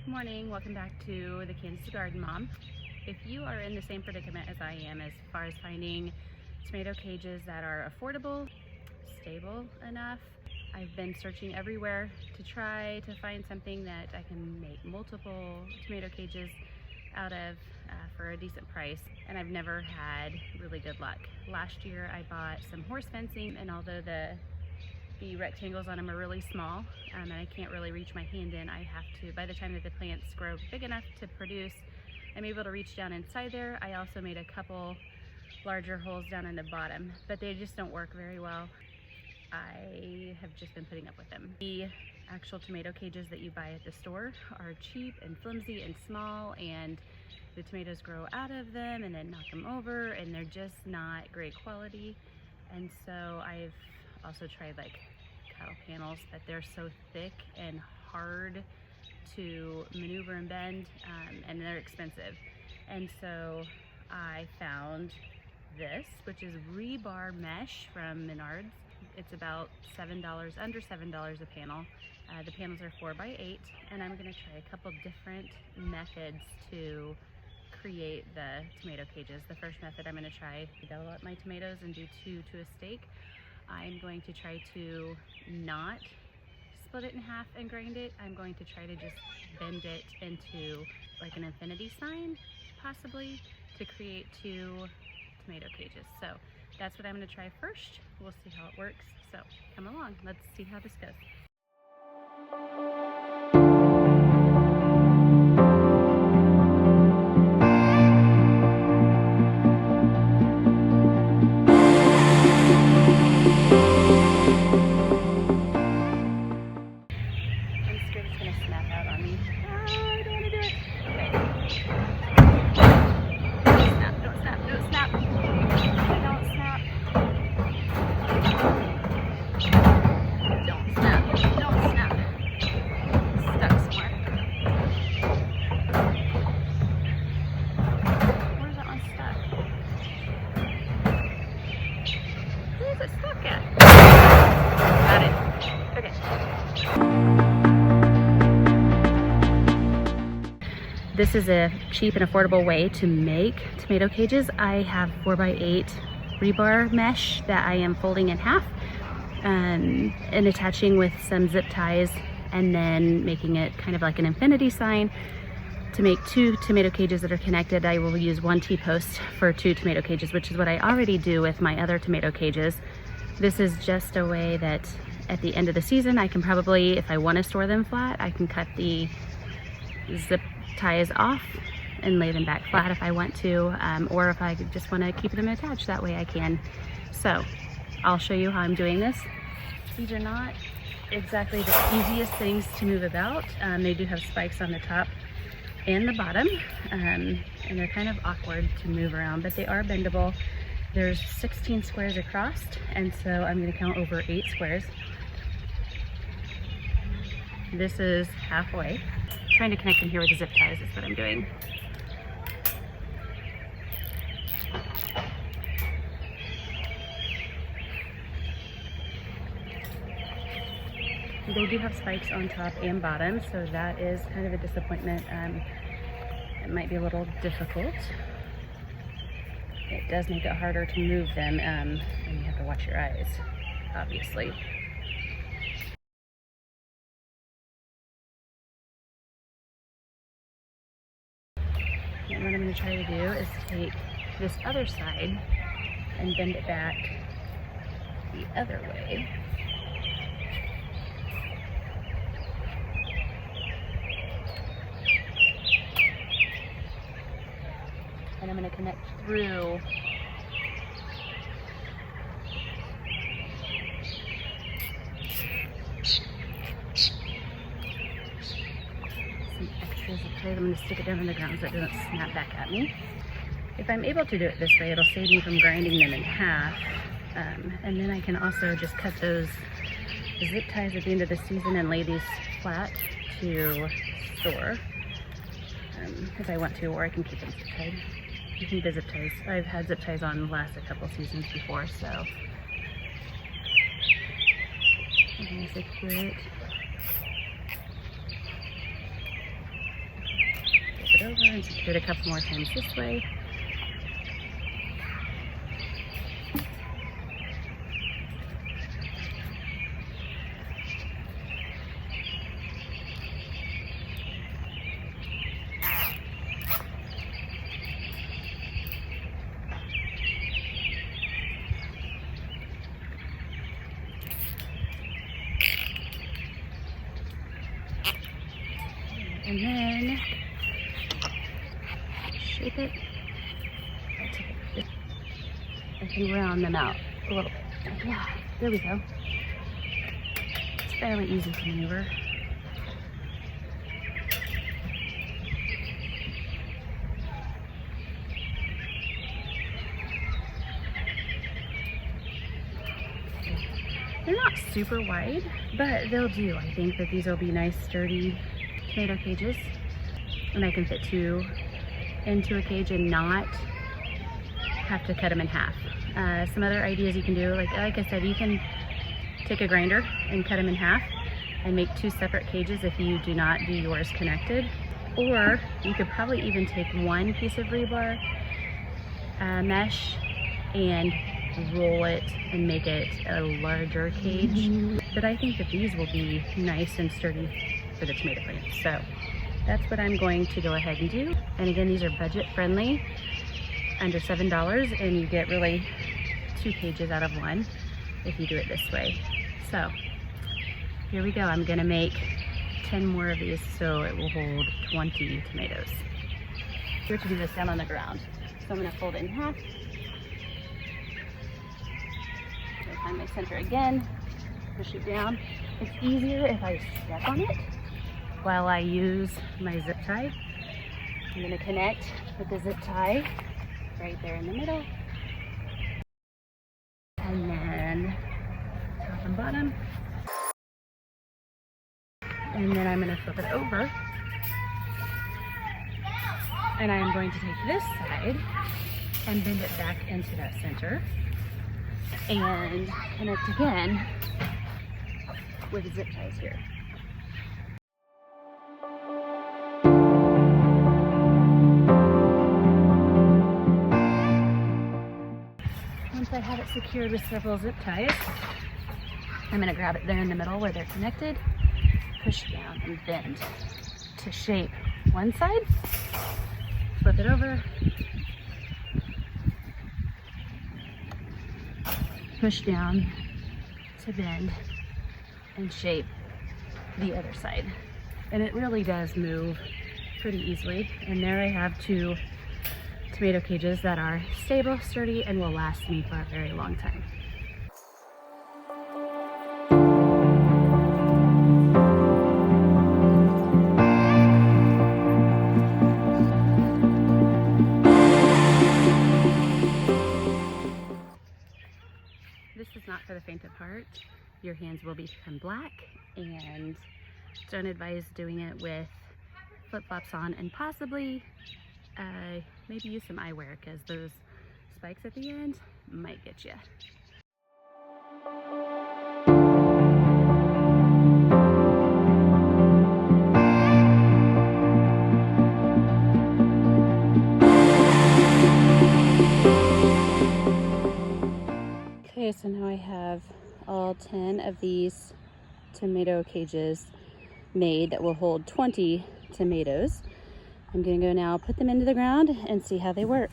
Good morning, welcome back to the Kansas Garden Mom. If you are in the same predicament as I am as far as finding tomato cages that are affordable, stable enough, I've been searching everywhere to try to find something that I can make multiple tomato cages out of for a decent price, and I've never had really good luck. Last year I bought some horse fencing, and although the rectangles on them are really small and I can't really reach my hand in, I have to, by the time that the plants grow big enough to produce, I'm able to reach down inside there. I also made a couple larger holes down in the bottom, but they just don't work very well. I have just been putting up with them. The actual tomato cages that you buy at the store are cheap and flimsy and small, and the tomatoes grow out of them and then knock them over, and they're just not great quality. And so I've also tried like cattle panels, but they're so thick and hard to maneuver and bend, and they're expensive. And so I found this, which is rebar mesh from Menards. It's about $7, under $7 a panel. The panels are 4x8, and I'm going to try a couple different methods to create the tomato cages. The first method I'm going to try to double up my tomatoes and do 2 to a stake. I'm going to try to not split it in half and grind it. I'm going to try to just bend it into like an infinity sign, possibly, to create 2 tomato cages. So that's what I'm going to try first. We'll see how it works. So come along, let's see how this goes. This is a cheap and affordable way to make tomato cages. I have 4x8 rebar mesh that I am folding in half and attaching with some zip ties, and then making it kind of like an infinity sign. To make 2 tomato cages that are connected, I will use 1 T-post for 2 tomato cages, which is what I already do with my other tomato cages. This is just a way that at the end of the season, I can probably, if I want to store them flat, I can cut the zip ties off and lay them back flat if I want to, or if I just want to keep them attached, that way I can. So I'll show you how I'm doing this. These are not exactly the easiest things to move about. They do have spikes on the top and the bottom, and they're kind of awkward to move around, but they are bendable. There's 16 squares across, and so I'm going to count over 8 squares. This is halfway. Trying to connect them here with the zip ties is what I'm doing. They do have spikes on top and bottom, so that is kind of a disappointment. It might be a little difficult. It does make it harder to move them, and you have to watch your eyes, obviously. And what I'm going to try to do is take this other side and bend it back the other way. And I'm going to connect through some extra zip ties. I'm going to stick it down on the ground so it doesn't snap back at me. If I'm able to do it this way, it'll save me from grinding them in half. And then I can also just cut those zip ties at the end of the season and lay these flat to store if I want to, or I can keep them zip tied. You can get zip ties. I've had zip ties on last a couple seasons before, so I'm going to secure it it over and secure it a couple more times this way. And then shape it. I can round them out a little bit. Yeah, there we go. It's fairly easy to maneuver. They're not super wide, but they'll do. I think that these will be nice, sturdy tomato cages, and I can fit 2 into a cage and not have to cut them in half. Some other ideas you can do, like I said, you can take a grinder and cut them in half and make 2 separate cages if you do not do yours connected. Or you could probably even take 1 piece of rebar mesh and roll it and make it a larger cage. But I think that these will be nice and sturdy for the tomato plants. So that's what I'm going to go ahead and do. And again, these are budget friendly, under $7, and you get really 2 cages out of 1 if you do it this way. So here we go. I'm gonna make 10 more of these so it will hold 20 tomatoes. Here to do this down on the ground. So I'm gonna fold it in half. Find my center again, push it down. It's easier if I step on it while I use my zip tie. I'm going to connect with the zip tie right there in the middle. And then top and bottom. And then I'm going to flip it over. And I'm going to take this side and bend it back into that center and connect again with the zip ties here. Once I have it secured with several zip ties, I'm going to grab it there in the middle where they're connected, push down and bend to shape one side, flip it over, push down to bend and shape the other side. And it really does move pretty easily. And there I have 2 tomato cages that are stable, sturdy, and will last me for a very long time. This is not for the faint of heart. Your hands will become black, and don't advise doing it with flip-flops on, and possibly maybe use some eyewear because those spikes at the end might get you. Okay, so now I have all 10 of these tomato cages made that will hold 20 tomatoes. I'm gonna go now put them into the ground and see how they work.